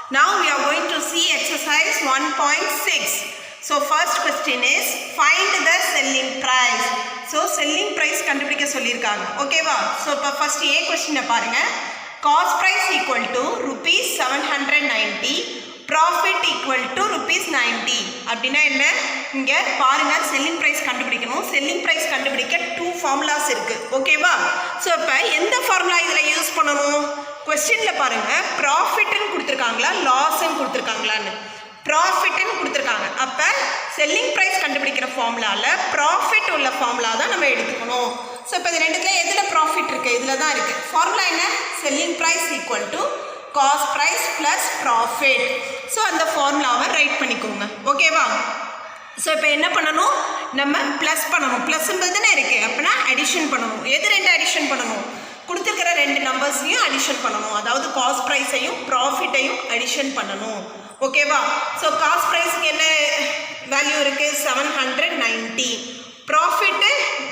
Now we are going to see exercise 1.6. So first question is find the selling price. So selling price கண்டுபிடிக்க சொல்லிருக்காங்க. ஓகேவா? So இப்ப first A question பாருங்க. Cost price equal to rupees 790, profit equal to rupees 90. அப்படினா என்ன? இங்க பாருங்க selling price கண்டுபிடிக்கணும். selling price கண்டுபிடிக்க two formulas இருக்கு. ஓகேவா? So இப்ப எந்த ஃபார்முலா இதல யூஸ் பண்ணனும்? क्वेश्चनல பாருங்க profit ன்னு கொடுத்திருக்காங்களா loss ன்னு கொடுத்திருக்காங்களான்னு profit ன்னு கொடுத்திருக்காங்க அப்ப selling price கண்டுபிடிக்கிற ஃபார்முலால profit உள்ள ஃபார்முலா தான் நம்ம எடுத்துக்கணும் சோ இப்ப இந்த ரெண்டுத்துல எதுல profit இருக்கு இதுல தான் இருக்கு ஃபார்முலா என்ன selling price equal to cost price plus profit so அந்த ஃபார்முலாவை ரைட் பண்ணிக்கோங்க ஓகேவா சோ இப்போ என்ன பண்ணனும் நம்ம ப்ளஸ் பண்ணனும் ப்ளஸ் சிம்பல் தானே இருக்கு அப்பனா அடிஷன் பண்ணனும் எது ரெண்டு அடிஷன் பண்ணனும் கொடுத்திருக்கிற ரெண்டு நம்பர்ஸையும் அடிஷன் பண்ணனும் அதாவது காஸ்ட் பிரைஸையும் ப்ராஃபிட்டையும் அடிஷன் பண்ணனும் ஓகேவா சோ காஸ்ட் பிரைஸ்க்கு என்ன வேல்யூ இருக்கு 790 ப்ராஃபிட்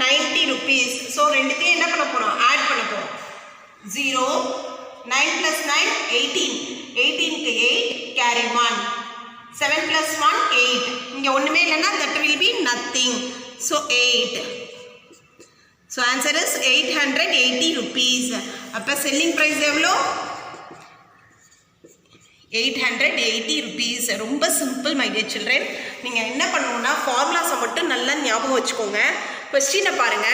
90 rupees சோ ரெண்டுத்தையும் என்ன பண்ண போறோம் ஆட் பண்ண போறோம் 0 9 plus 9 18 18 க்கு 8 carry 1 7 plus 1 8 இங்க ஒண்ணுமே இல்லனா that will be nothing so 8 so answer is 880 rupees அப்ப selling price எவ்வளோ 880 rupees ரொம்ப சிம்பிள் my dear children நீங்க என்ன பண்ணனும்னா ஃபார்முலாஸை மட்டும் நல்லா ஞாபகம் வச்சுக்கோங்க क्वेश्चन பாருங்க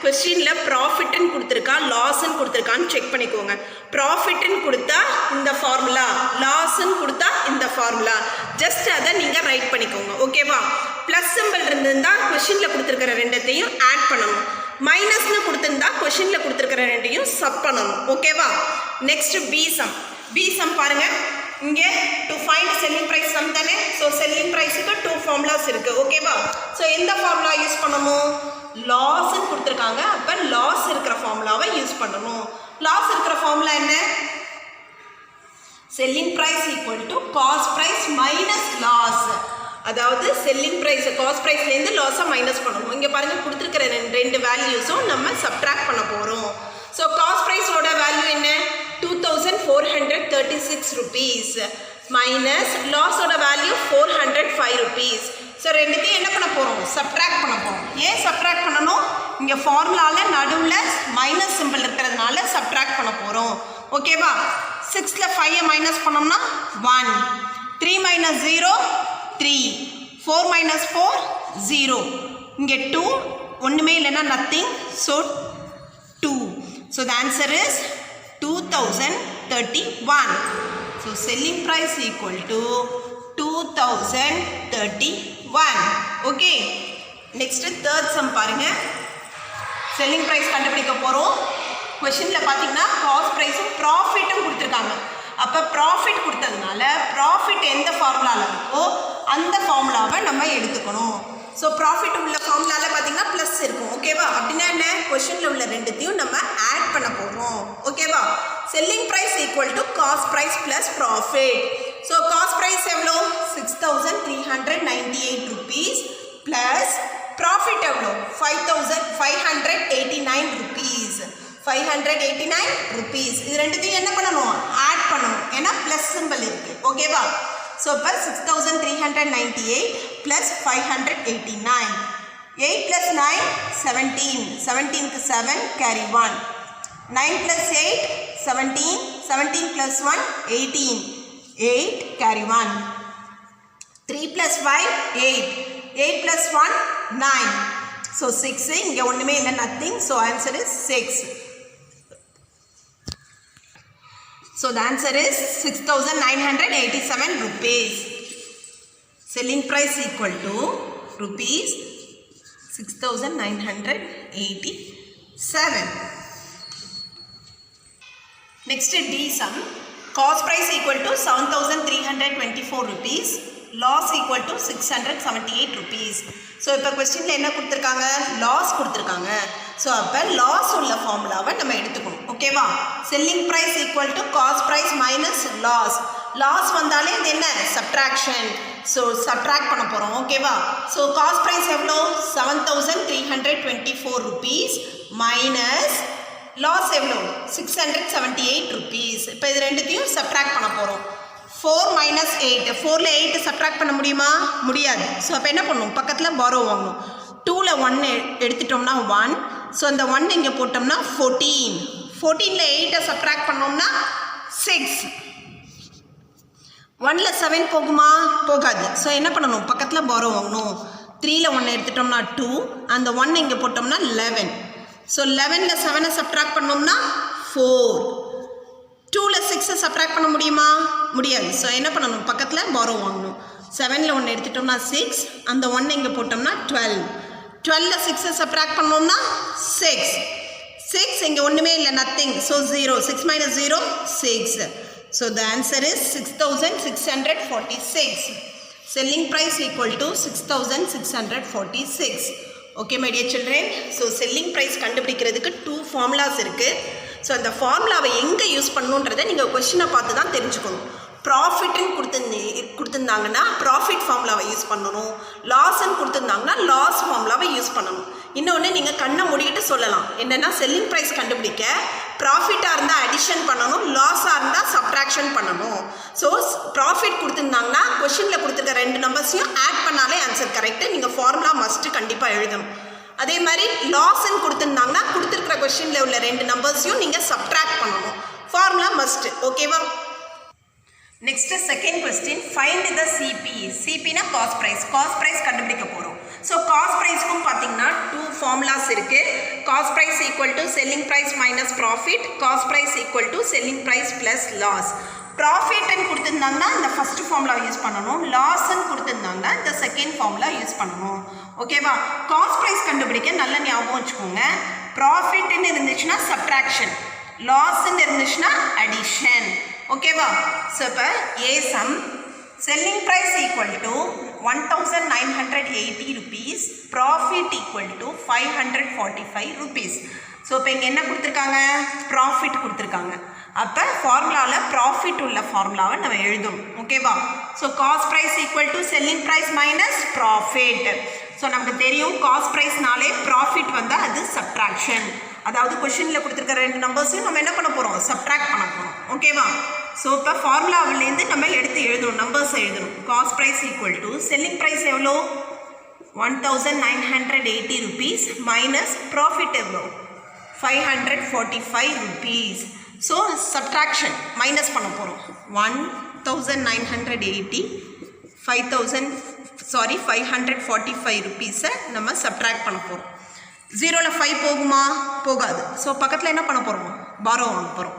क्वेश्चनல profit ன்னு கொடுத்திருக்கா loss ன்னு கொடுத்திருக்கான்னு செக் பண்ணிக்கோங்க profit ன்னு கொடுத்தா இந்த ஃபார்முலா loss ன்னு கொடுத்தா இந்த ஃபார்முலா ஜஸ்ட் அத நீங்க ரைட் பண்ணிக்கோங்க ஓகேவா பிளஸ் சிம்பல் இருந்தா क्वेश्चनல கொடுத்திருக்கிற ரெண்டையும் ஆட் பண்ணனும் மைனஸ் ன்னு கொடுத்திருந்தா क्वेश्चनல கொடுத்திருக்கிற ரெண்டையும் சப் பண்ணனும் ஓகேவா நெக்ஸ்ட் b sum பாருங்க இங்க to find selling price sum தானே சோ selling price க்கு two formulas இருக்கு ஓகேவா சோ எந்த ஃபார்முலா யூஸ் பண்ணனும் loss ன்னு கொடுத்திருக்காங்க அப்ப loss இருக்கிற ஃபார்முலாவை யூஸ் பண்ணனும் loss இருக்கிற ஃபார்முலா என்ன selling price equal to cost price minus loss அதாவது selling price cost price ல இருந்து loss மைனஸ் பண்ணனும் இங்க பாருங்க கொடுத்திருக்கிற ரெண்டு வேல்யூஸும் நம்ம சப்ட்ராக்ட் பண்ண போறோம் சோ cost price ஓட வேல்யூ என்ன 2436 rupees minus loss oda value 405 rupees so ரெண்டுத்தையும் என்ன பண்ண போறோம் சப்ட்ராக்ட் பண்ண போறோம் ஏன் சப்ட்ராக்ட் பண்ணனும் இங்க ஃபார்முலால நடுவுல மைனஸ் சிம்பல் இருக்குறதுனால சப்ட்ராக்ட் பண்ண போறோம் ஓகேவா 6 ல 5 மைனஸ் பண்ணோம்னா 1 3 minus 0 3 4 minus 4 0 இங்க 2 ஒண்ணுமே இல்லனா nothing so 2 so the answer is 2031 so selling price equal to 2031 okay next third sum பாருங்க selling price கண்டுபிடிக்க போறோம் क्वेश्चनல பாத்தீங்கன்னா cost price profit கொடுத்திருக்காங்க அப்ப profit கொடுத்ததனால profit எந்த ஃபார்முலால இருக்கோ அந்த ஃபார்முலாவை நம்ம எடுத்துக்கணும் so profit உள்ள ஃபார்முலால பாத்தீங்கன்னா பிளஸ் இருக்கும் ஓகேவா அப்படினா என்ன क्वेश्चनல உள்ள ரெண்டுத்தையும் நம்ம ஆட் பண்ண போறோம் ஓகேவா selling price equal to cost price plus profit so cost price எவ்வளவு 6398 rupees plus profit எவ்வளவு 5589 rupees 589 rupees இது ரெண்டுத்தையும் என்ன பண்ணனும் ஆட் பண்ணனும் ஏனா பிளஸ் சிம்பல் இருக்கு ஓகேவா so per 6398 plus 589 8 plus 9 17 17 க்கு 7 carry 1 9 plus 8 17 17 plus 1 18 8 carry 1 3 plus 5 8 8 plus 1 9 so 6 இங்க ஒண்ணுமே இல்ல nothing so answer is 6 so the answer is 6987 rupees selling price equal to rupees 6987 next D sum cost price equal to 7324 rupees loss equal to 678 rupees so இப்ப क्वेश्चनல என்ன கொடுத்திருக்காங்க loss கொடுத்திருக்காங்க so அப்ப loss உள்ள ஃபார்முலாவை நம்ம எடுத்துக்கணும் ஓகேவா selling price equal to cost price minus loss வந்தாலே இது என்ன subtraction so subtract பண்ண போறோம் ஓகேவா so cost price எவ்வளவு 7324 rupees minus loss எவ்வளவு 678 rupees இப்போ இது ரெண்டுத்தையும் subtract பண்ண போறோம் 4 minus 8. 4ல 8 சப்ட்ராக்ட் பண்ண முடியுமா? முடியாது. ஸோ அப்போ என்ன பண்ணணும்? பக்கத்தில் பாரோ வாங்கணும். 2ல 1 எடுத்துட்டோம்னா 1. ஸோ அந்த 1 இங்கே போட்டோம்னா 14. 14ல 8 சப்ட்ராக்ட் பண்ணோம்னா 6. 1ல 7 போகுமா? போகாது. ஸோ என்ன பண்ணணும்? பக்கத்தில் பாரோ வாங்கணும். 3ல 1 எடுத்துட்டோம்னா 2. அந்த 1 இங்கே போட்டோம்னா 11. ஸோ 11ல 7 சப்ட்ராக்ட் பண்ணோம்னா 4. 2ல 6 சப்ட்ராக்ட் பண்ண முடியுமா? முடியாது. ஸோ என்ன பண்ணணும்? பக்கத்தில் பாரோ வாங்கணும். 7ல 1 எடுத்துட்டோம்னா 6. அந்த 1 இங்கே போட்டோம்னா 12. 12ல 6 சப்ட்ராக்ட் பண்ணோம்னா 6. 6 இங்கே ஒன்றுமே இல்லை, nothing. So 0. 6 minus 0 6. So the answer is 6646. Selling price equal to 6646. Okay my dear children. So selling price கண்டுபிடிக்கிறதுக்கு 2 formulas இருக்கு. ஸோ அந்த ஃபார்முலாவை எங்கே யூஸ் பண்ணணுன்றதை நீங்கள் கொஸ்டினை பார்த்து தான் தெரிஞ்சுக்கணும். ப்ராஃபிட்னு கொடுத்துருந்தாங்கன்னா ப்ராஃபிட் ஃபார்முலாவை யூஸ் பண்ணணும். லாஸ்ன்னு கொடுத்துருந்தாங்கன்னா லாஸ் ஃபார்முலாவை யூஸ் பண்ணணும். இன்னொன்று நீங்கள் கண்ணை மூடிக்கிட்டு சொல்லலாம். என்னென்னா செல்லிங் ப்ரைஸ் கண்டுபிடிக்க ப்ராஃபிட்டாக இருந்தால் அடிஷன் பண்ணணும், லாஸாக இருந்தால் சப்ட்ராக்ஷன் பண்ணணும். ஸோ ப்ராஃபிட் கொடுத்துருந்தாங்கன்னா கொஸ்டினில் கொடுத்துருக்க 2 நம்பர்ஸையும் ஆட் பண்ணாலே ஆன்சர் கரெக்டு. நீங்கள் ஃபார்முலா மஸ்ட்டு கண்டிப்பாக எழுதணும். அதே மாதிரி லாஸ்ன்னு கொடுத்துருந்தாங்கன்னா கொடுத்துருக்கிற கொஸ்டினில் உள்ள 2 நம்பர்ஸையும் நீங்கள் சப்ட்ராக்ட் பண்ணணும். Formula must. ஓகேவா? Next second question, find the CP. சிபினா காஸ்ட் ப்ரைஸ். காஸ்ட் ப்ரைஸ் கண்டுபிடிக்க போகிறோம். ஸோ காஸ்ட் ப்ரைஸ்க்கும் பார்த்தீங்கன்னா 2 ஃபார்முலாஸ் இருக்குது. Cost price equal to selling price minus profit. Cost price equal to selling price plus loss. ப்ராஃபிட்னு கொடுத்துருந்தாங்கன்னா இந்த ஃபர்ஸ்ட் ஃபார்முலா யூஸ் பண்ணணும். லாஸ்ன்னு கொடுத்துருந்தாங்கன்னா இந்த செகண்ட் ஃபார்முலா யூஸ் பண்ணணும். ஓகேவா? காஸ்ட் ப்ரைஸ் கண்டுபிடிக்க நல்ல ஞாபகம் வச்சுக்கோங்க. ப்ராஃபிட்னு இருந்துச்சுன்னா சப்ட்ராக்ஷன், லாஸ்ன்னு இருந்துச்சுன்னா அடிஷன். ஓகேவா? ஸோ இப்போ a sum selling price equal to 1980 rupees, profit equal to 545 rupees. So இப்போ இங்கே என்ன கொடுத்துருக்காங்க? ப்ராஃபிட் கொடுத்துருக்காங்க. அப்போ ஃபார்முலாவில் ப்ராஃபிட் உள்ள ஃபார்முலாவை நம்ம எழுதணும். ஓகேவா? So cost price equal to selling price minus profit. So நமக்கு தெரியும் காஸ்ட் ப்ரைஸ்னாலே ப்ராஃபிட் வந்தால் அது சப்ட்ராக்ஷன். அதாவது கொஷினில் கொடுத்துருக்க 2 நம்பர்ஸையும் நம்ம என்ன பண்ண போகிறோம்? சப்ட்ராக்ட் பண்ண போகிறோம். ஓகேவா? ஸோ இப்போ ஃபார்முலாவிலேருந்து நம்ம எடுத்து எழுதணும், நம்பர்ஸ் எழுதணும். Cost price equal to selling price எவ்வளோ? 1980 rupees மைனஸ் ப்ராஃபிட் எவ்வளோ? 545 rupees. ஸோ சப்ட்ராக்ஷன் மைனஸ் பண்ண போகிறோம். 1980 545 rupees நம்ம சப்ட்ராக்ட் பண்ண போகிறோம். 0ல் 5 போகுமா? போகாது. ஸோ பக்கத்தில் என்ன பண்ண போகிறோம்? பாரோ வாங்க போகிறோம்.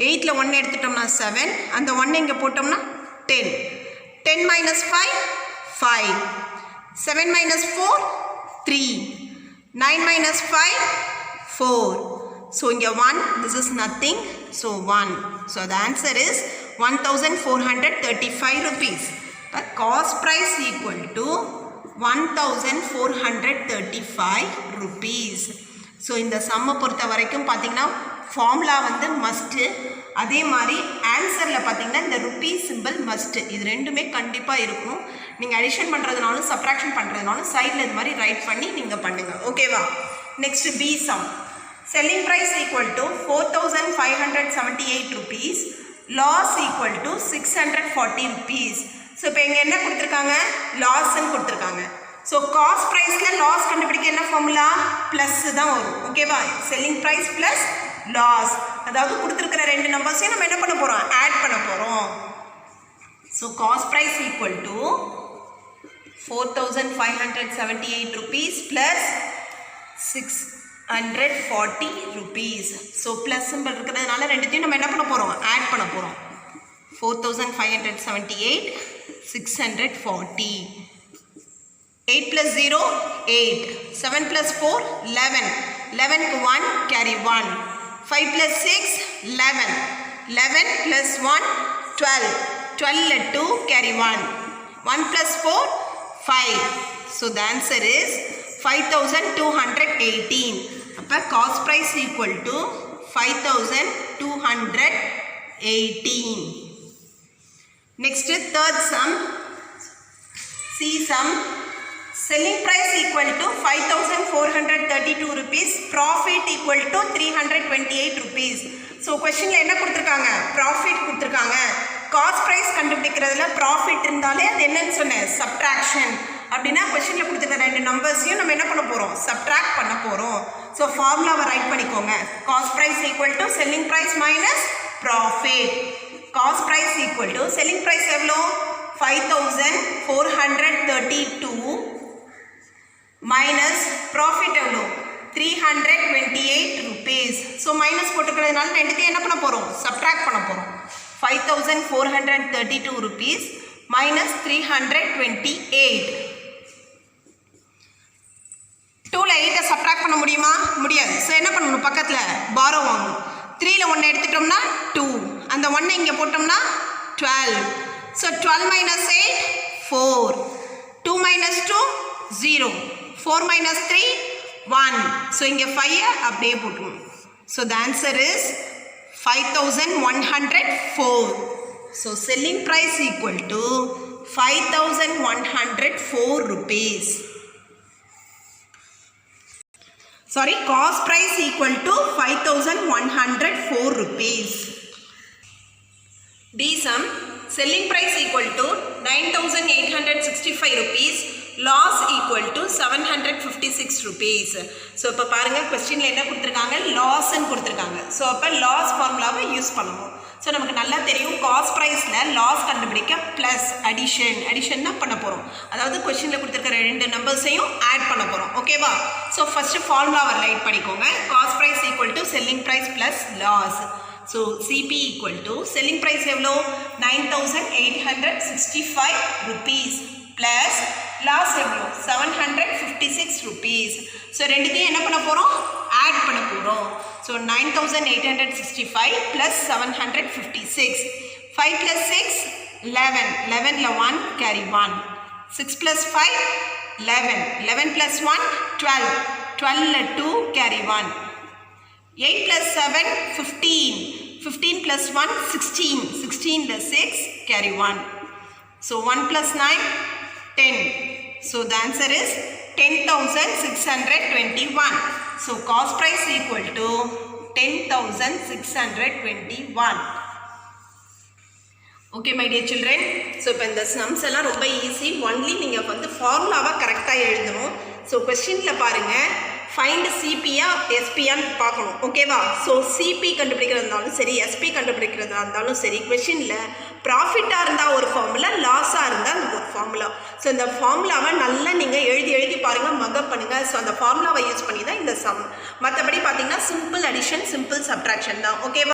8ல் 1 எடுத்துட்டோம்னா 7. அந்த 1 இங்கே போட்டோம்னா 10. 10 minus 5 5. 7 minus 4 3. 9 minus 5 4. So இங்கே 1, this is nothing. So 1. So the answer is 1435 rupees. But cost price equal to 1435 rupees. So இந்த சம்மை பொறுத்த வரைக்கும் பார்த்தீங்கன்னா ஃபார்முலா வந்து மஸ்ட்டு. அதே மாதிரி ஆன்சரில் பார்த்தீங்கன்னா இந்த ருப்பீ சிம்பிள் மஸ்ட்டு. இது ரெண்டுமே கண்டிப்பாக இருக்கணும். நீங்கள் அடிஷன் பண்ணுறதுனாலும் சப்ட்ராக்ஷன் பண்ணுறதுனாலும் சைடில் இது மாதிரி ரைட் பண்ணி நீங்கள் பண்ணுங்கள். ஓகேவா? Next B sum. Selling price equal to 4578 rupees. Loss equal to 640 rupees. So இப்போ இங்கே என்ன கொடுத்துருக்காங்க? லாஸ்ன்னு கொடுத்துருக்காங்க. ஸோ காஸ்ட் ப்ரைஸில் லாஸ் கண்டுபிடிக்க என்ன ஃபார்முலா? ப்ளஸ் தான் வரும். ஓகேவா? Selling price plus loss. அதாவது கொடுத்துருக்கிற 2 நம்பர்ஸையும் நம்ம என்ன பண்ண போகிறோம்? ஆட் பண்ண போகிறோம். So cost price equal to 4578 rupees plus 640 rupees. So plus simple இருக்கிறதுனால ரெண்டுத்தையும் நம்ம என்ன பண்ண போகிறோம்? ஆட் பண்ண போகிறோம். 4578 640. 8 plus 0 8. 7 plus 4 11. 11க்கு 1 carry 1. 5 plus 6 11. 11 plus 1 12. 12ல 2 carry 1. 1 plus 4 5. So the answer is 5218. அப்போ cost price equal to 5218. Next third sum. C sum. Selling price equal to 5432 rupees. Profit equal to 328 rupees. So questionல என்ன கொடுத்துருக்காங்க? Profit கொடுத்துருக்காங்க. Cost price கண்டுபிடிக்கிறதுல profit இருந்தாலே அது என்னன்னு சொன்னேன், subtraction. அப்படின்னா கொஸ்டினில் கொடுத்துருக்க ரெண்டு நம்பர்ஸையும் நம்ம என்ன பண்ண போகிறோம், சப்ட்ராக்ட் பண்ண போகிறோம். ஸோ ஃபார்முலாவை ரைட் பண்ணிக்கோங்க. Cost price equal to selling price minus profit. Cost price equal to selling price எவ்வளோ, 5432 மைனஸ் ப்ராஃபிட் எவ்வளோ, 328 rupees. ஸோ மைனஸ் போட்டுக்கிறதுனால ரெண்டுத்தையும் என்ன பண்ண போகிறோம், சப்ட்ராக்ட் பண்ண போகிறோம். 5432 rupees minus 328. 2ல 8 சப்ட்ராக்ட் பண்ண முடியுமா, முடியாது. ஸோ என்ன பண்ணணும், பக்கத்தில் பாரோ வாங்கணும். 3ல 1 எடுத்துட்டோம்னா 2, அந்த 1 இங்கே போட்டோம்னா 12. So 12 minus 8 4, 2 minus 2 0, 4 minus 3 1. So இங்கே 5 அப்படியே போட்டுருணும். So the answer is 5104. So selling price equal to 5104 rupees. Sorry, cost price equal to 5104 rupees. D sum, selling price equal to 9865 rupees, loss equal to 756 rupees. So இப்போ பாருங்கள் கொஸ்டினில் என்ன கொடுத்துருக்காங்க, லாஸ்ன்னு கொடுத்துருக்காங்க. So அப்போ லாஸ் ஃபார்முலாவை யூஸ் பண்ணணும். So நமக்கு நல்லா தெரியும் காஸ்ட் ப்ரைஸில் லாஸ் கண்டுபிடிக்க ப்ளஸ் அடிஷன் தான் பண்ண போகிறோம். அதாவது கொஸ்டினில் கொடுத்துருக்கிற ரெண்டு நம்பர்ஸையும் ஆட் பண்ண போகிறோம். ஓகேவா? ஸோ ஃபஸ்ட்டு ஃபார்முலாவை ரைட் பண்ணிக்கோங்க. Cost price equal to selling price plus loss. So CP equal to selling price எவ்வளோ, 9865 rupees ப்ளஸ் லாஸ் எவ்வளோ, 756 rupees. ஸோ ரெண்டுத்தையும் என்ன பண்ண போகிறோம், ஆட் பண்ண போகிறோம். So 9865 plus 756. 5 + 6 11, 11ல் 1 carry 1. 6 + 5 11, 11 + 1 12, 12ல் 2 carry 1. 8 + 7 15, 15 + 1 16, 16ல் 6 carry 1. So 1 + 9 10. So the answer is 10,621. So cost price equal to 10,621. Okay my dear children. So இப்போ இந்த sums எல்லாம் ரொம்ப ஈஸி. ஒன்லி நீங்கள் வந்து ஃபார்முலாவை கரெக்டாக எழுதணும். ஸோ கொஸ்டினில் பாருங்கள், ஃபைண்ட் சிபியா எஸ்பியான்னு பார்க்கணும். ஓகேவா? ஸோ சிபி கண்டுபிடிக்கிறதா இருந்தாலும் சரி, எஸ்பி கண்டுபிடிக்கிறதா இருந்தாலும் சரி, கொஸ்டினில் ப்ராஃபிட்டாக இருந்தால் ஒரு ஃபார்முலா, லாஸாக இருந்தால் ஒரு ஃபார்முலா. ஸோ இந்த ஃபார்முலாவை நல்லா நீங்கள் எழுதி பாருங்கள், மக்கப் பண்ணுங்கள். ஸோ அந்த ஃபார்முலாவை யூஸ் பண்ணி தான் இந்த சம். மற்றபடி பார்த்தீங்கன்னா சிம்பிள் அடிஷன், சிம்பிள் சப்ட்ராக்ஷன் தான். ஓகேவா?